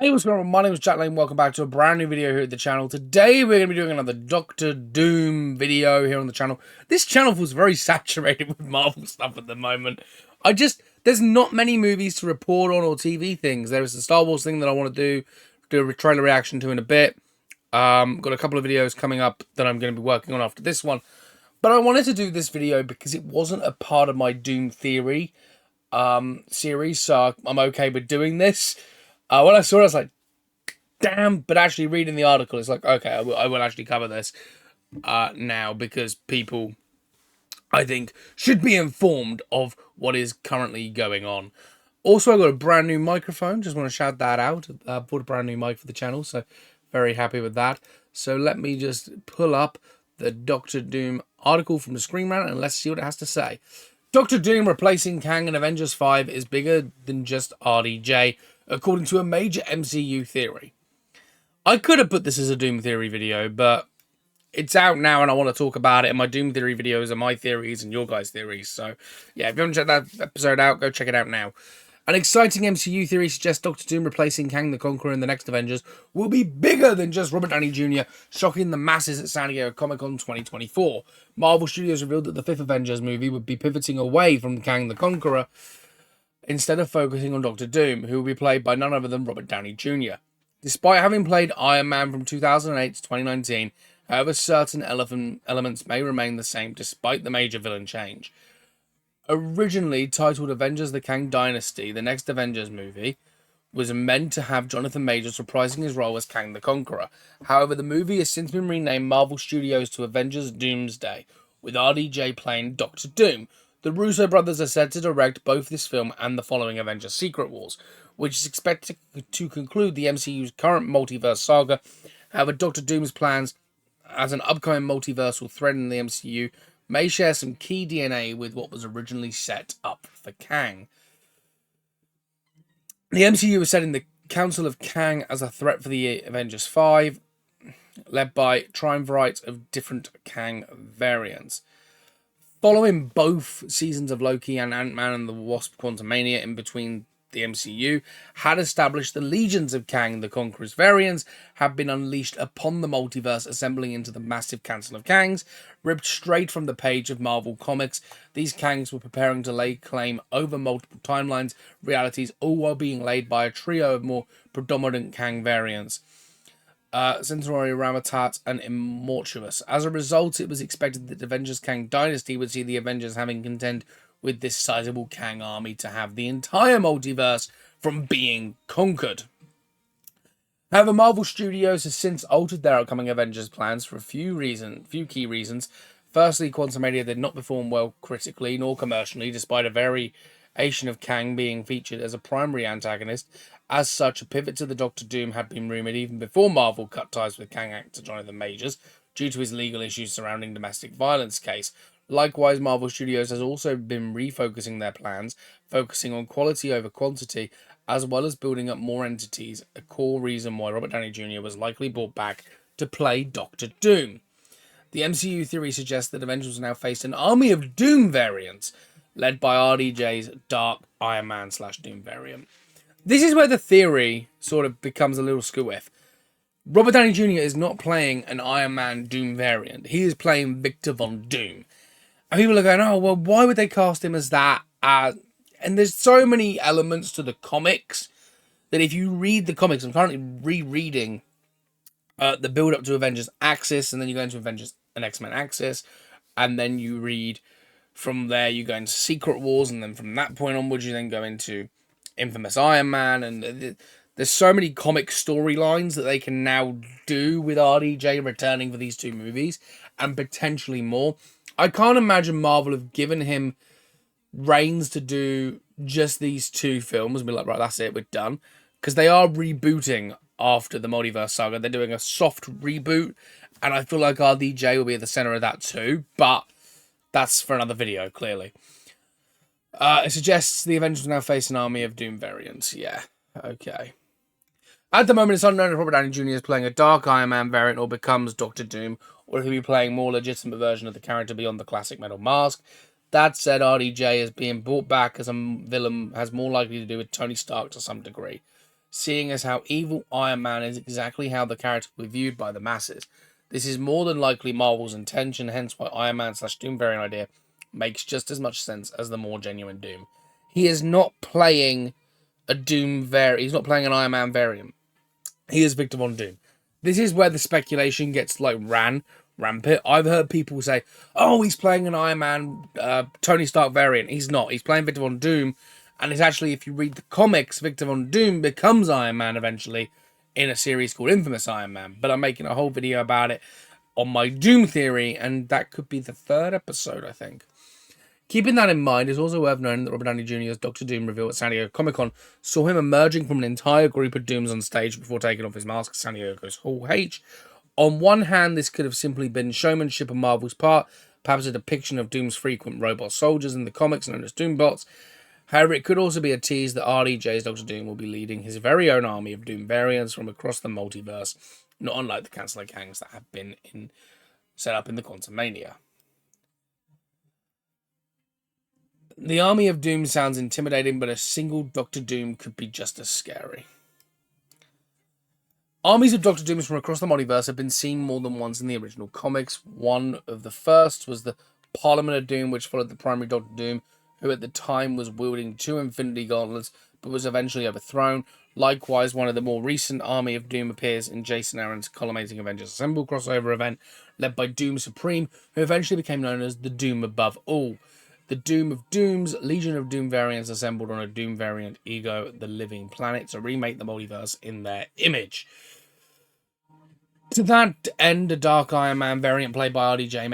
Hey, what's going on? My name is Jack Lane. Welcome back to a brand new video here at the channel. Today, we're going to be doing another Doctor Doom video here on the channel. This channel feels very saturated with Marvel stuff at the moment. There's not many movies to report on or TV things. There is the Star Wars thing that I want to do a trailer reaction to in a bit. Got a couple of videos coming up that I'm going to be working on after this one. But I wanted to do this video because it wasn't a part of my Doom Theory series, so I'm okay with doing this. When I saw it, I was like, damn, but actually reading the article, it's like, okay, I will actually cover this now because people, I think, should be informed of what is currently going on. Also, I got a brand new microphone. Just want to shout that out. Bought a brand new mic for the channel, so very happy with that. So let me just pull up the Doctor Doom article from the Screen Rant and let's see what it has to say. Doctor Doom replacing Kang in Avengers 5 is bigger than just RDJ, according to a major MCU theory. I could have put this as a Doom Theory video, but it's out now and I want to talk about it. And my Doom Theory videos are my theories and your guys' theories. So, yeah, if you haven't checked that episode out, go check it out now. An exciting MCU theory suggests Doctor Doom replacing Kang the Conqueror in the next Avengers will be bigger than just Robert Downey Jr., shocking the masses at San Diego Comic-Con 2024. Marvel Studios revealed that the fifth Avengers movie would be pivoting away from Kang the Conqueror instead of focusing on Doctor Doom, who will be played by none other than Robert Downey Jr. Despite having played Iron Man from 2008 to 2019, however, certain elements may remain the same despite the major villain change. Originally titled Avengers the Kang Dynasty, the next Avengers movie was meant to have Jonathan Majors reprising his role as Kang the Conqueror. However, the movie has since been renamed Marvel Studios to Avengers Doomsday, with RDJ playing Doctor Doom. The Russo brothers are said to direct both this film and the following Avengers Secret Wars, which is expected to conclude the MCU's current multiverse saga. However, Doctor Doom's plans as an upcoming multiversal thread in the MCU may share some key DNA with what was originally set up for Kang. The MCU is setting the Council of Kang as a threat for the Avengers 5, led by triumvirs of different Kang variants. Following both seasons of Loki and Ant-Man and the Wasp Quantumania in between, the MCU had established the legions of Kang the Conqueror's variants have been unleashed upon the multiverse, assembling into the massive Council of Kangs, ripped straight from the page of Marvel Comics. These Kangs were preparing to lay claim over multiple timelines, realities, all while being laid by a trio of more predominant Kang variants. Centauri, Ramatat, and Immortuous. As a result, it was expected that the Avengers Kang Dynasty would see the Avengers having contend with this sizable Kang army to have the entire multiverse from being conquered. However, Marvel Studios has since altered their upcoming Avengers plans for a few key reasons. Firstly, Quantumania did not perform well critically nor commercially, despite a variation of Kang being featured as a primary antagonist. As such, a pivot to the Doctor Doom had been rumoured even before Marvel cut ties with Kang actor Jonathan Majors due to his legal issues surrounding domestic violence case. Likewise, Marvel Studios has also been refocusing their plans, focusing on quality over quantity, as well as building up more entities, a core reason why Robert Downey Jr. was likely brought back to play Doctor Doom. The MCU theory suggests that Avengers now face an army of Doom variants, led by RDJ's Dark Iron Man / Doom variant. This is where the theory sort of becomes a little squiff. Robert Downey Jr. is not playing an Iron Man Doom variant. He is playing Victor Von Doom. And people are going, oh, well, why would they cast him as that? And there's so many elements to the comics that if you read the comics, I'm currently rereading the build-up to Avengers Axis, and then you go into Avengers and X-Men Axis, and then you read from there, you go into Secret Wars, and then from that point onwards, you then go into Infamous Iron Man, and there's so many comic storylines that they can now do with RDJ returning for these two movies, and potentially more. I can't imagine Marvel have given him reins to do just these two films and be like, right, that's it, we're done. Because they are rebooting after the Multiverse Saga. They're doing a soft reboot, and I feel like RDJ will be at the center of that too, but that's for another video, clearly. It suggests the Avengers now face an army of Doom variants. Yeah, okay. At the moment, it's unknown if Robert Downey Jr. is playing a Dark Iron Man variant or becomes Doctor Doom, or if he'll be playing a more legitimate version of the character beyond the classic metal mask. That said, RDJ is being brought back as a villain has more likely to do with Tony Stark to some degree. seeing as how evil Iron Man is exactly how the character will be viewed by the masses. This is more than likely Marvel's intention, hence why Iron Man / Doom variant idea makes just as much sense as the more genuine Doom. He is not playing a Doom variant. He's not playing an Iron Man variant. He is Victor Von Doom. This is where the speculation gets like rampant. I've heard people say, "Oh, he's playing an Iron Man, Tony Stark variant." He's not. He's playing Victor Von Doom, and it's actually, if you read the comics, Victor Von Doom becomes Iron Man eventually in a series called Infamous Iron Man. But I'm making a whole video about it on my Doom theory, and that could be the 3rd episode, I think. Keeping that in mind, it's also worth noting that Robert Downey Jr.'s Doctor Doom reveal at San Diego Comic-Con saw him emerging from an entire group of Dooms on stage before taking off his mask at San Diego's Hall H. On one hand, this could have simply been showmanship on Marvel's part, perhaps a depiction of Doom's frequent robot soldiers in the comics known as Doombots. However, it could also be a tease that RDJ's Doctor Doom will be leading his very own army of Doom variants from across the multiverse, not unlike the Chancellor Kangs that have been set up in the Quantumania. The army of Doom sounds intimidating, but a single Doctor Doom could be just as scary. Armies of Doctor Dooms from across the multiverse have been seen more than once in the original comics. One of the first was the Parliament of Doom, which followed the primary Doctor Doom, who at the time was wielding 2 Infinity Gauntlets, but was eventually overthrown. Likewise, one of the more recent Army of Doom appears in Jason Aaron's Collimating Avengers Assemble crossover event, led by Doom Supreme, who eventually became known as the Doom Above All. The Doom of Dooms, Legion of Doom variants assembled on a Doom variant Ego, the Living Planet, to remake the multiverse in their image. To that end, a Dark Iron Man variant played by RDJ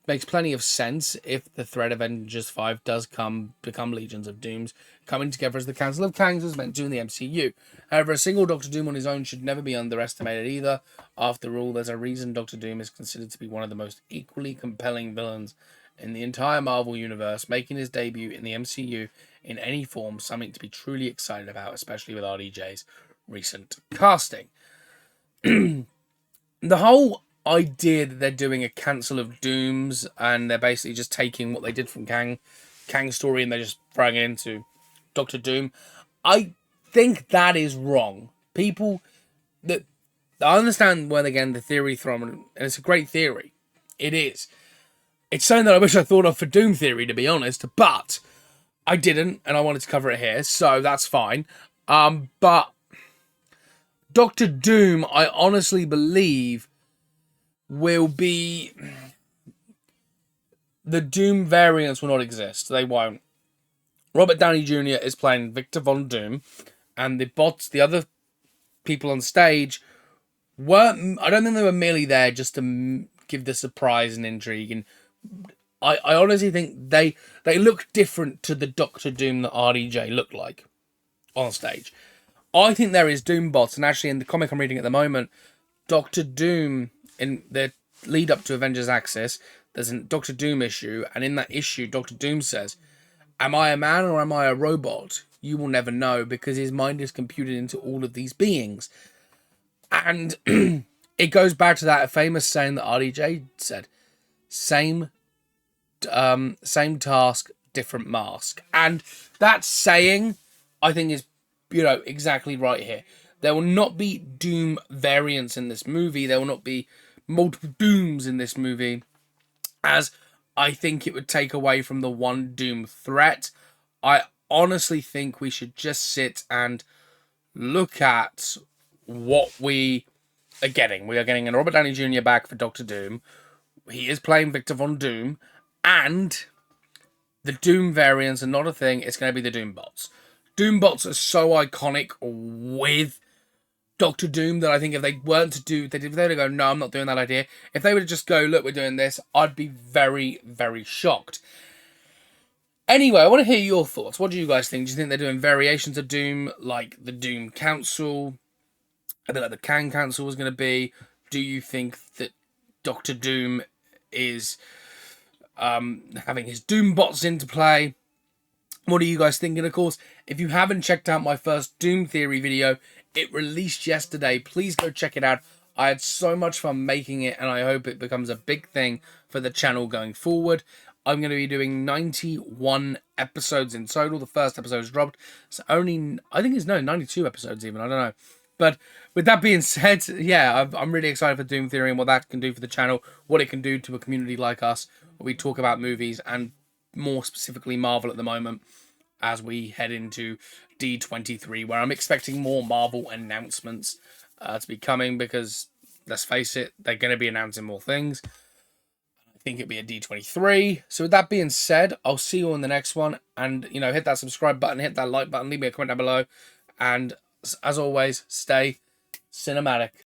makes plenty of sense if the threat Avengers 5 does become Legions of Dooms, coming together as the Council of Kangs was meant to in the MCU. However, a single Doctor Doom on his own should never be underestimated either. After all, there's a reason Doctor Doom is considered to be one of the most equally compelling villains in the entire Marvel Universe, making his debut in the MCU in any form something to be truly excited about, especially with RDJ's recent casting. The whole idea that they're doing a Council of Dooms and they're basically just taking what they did from Kang's story and they're just throwing it into Doctor Doom, I think that is wrong. People that I understand where they're getting the theory from, and it's a great theory. It is. It's something that I wish I thought of for Doom theory, to be honest, but I didn't, and I wanted to cover it here, so that's fine. But Doctor Doom, I honestly believe, will be... The Doom variants will not exist. They won't. Robert Downey Jr. is playing Victor Von Doom, and the other people on stage weren't... I don't think they were merely there just to give the surprise and intrigue, and I honestly think they look different to the Doctor Doom that RDJ looked like on stage. I think there is Doom bots, and actually in the comic I'm reading at the moment, Doctor Doom, in the lead up to Avengers Axis, there's a Doctor Doom issue, and in that issue, Doctor Doom says, "Am I a man or am I a robot? You will never know, because his mind is computed into all of these beings." And it goes back to that famous saying that RDJ said, same task, different mask. And that saying, I think, is, exactly right here. There will not be Doom variants in this movie. There will not be multiple Dooms in this movie, as I think it would take away from the one Doom threat. I honestly think we should just sit and look at what we are getting. We are getting a Robert Downey Jr. back for Doctor Doom. He is playing Victor Von Doom, and the Doom variants are not a thing. It's going to be the Doom bots. Doom bots are so iconic with Doctor Doom that I think if they weren't to do, if they were to go, "No, I'm not doing that idea," if they were to just go, "Look, we're doing this," I'd be very, very shocked. Anyway, I want to hear your thoughts. What do you guys think? Do you think they're doing variations of Doom, like the Doom Council, a bit like the Kang Council was going to be? Do you think that Doctor Doom is having his Doom bots into play? What are you guys thinking? Of course, if you haven't checked out my first Doom theory video, it released yesterday. Please go check it out. I had so much fun making it, and I hope it becomes a big thing for the channel going forward. I'm going to be doing 91 episodes in total. The first episode is dropped. It's only, I think it's, no, 92 episodes even. I don't know. But with that being said, yeah, I'm really excited for Doom Theory and what that can do for the channel, what it can do to a community like us, where we talk about movies and more specifically Marvel at the moment, as we head into D23, where I'm expecting more Marvel announcements to be coming, because let's face it, they're going to be announcing more things. I think it'll be a D23. So with that being said, I'll see you on the next one. And, you know, hit that subscribe button, hit that like button, leave me a comment down below. And as always, stay cinematic.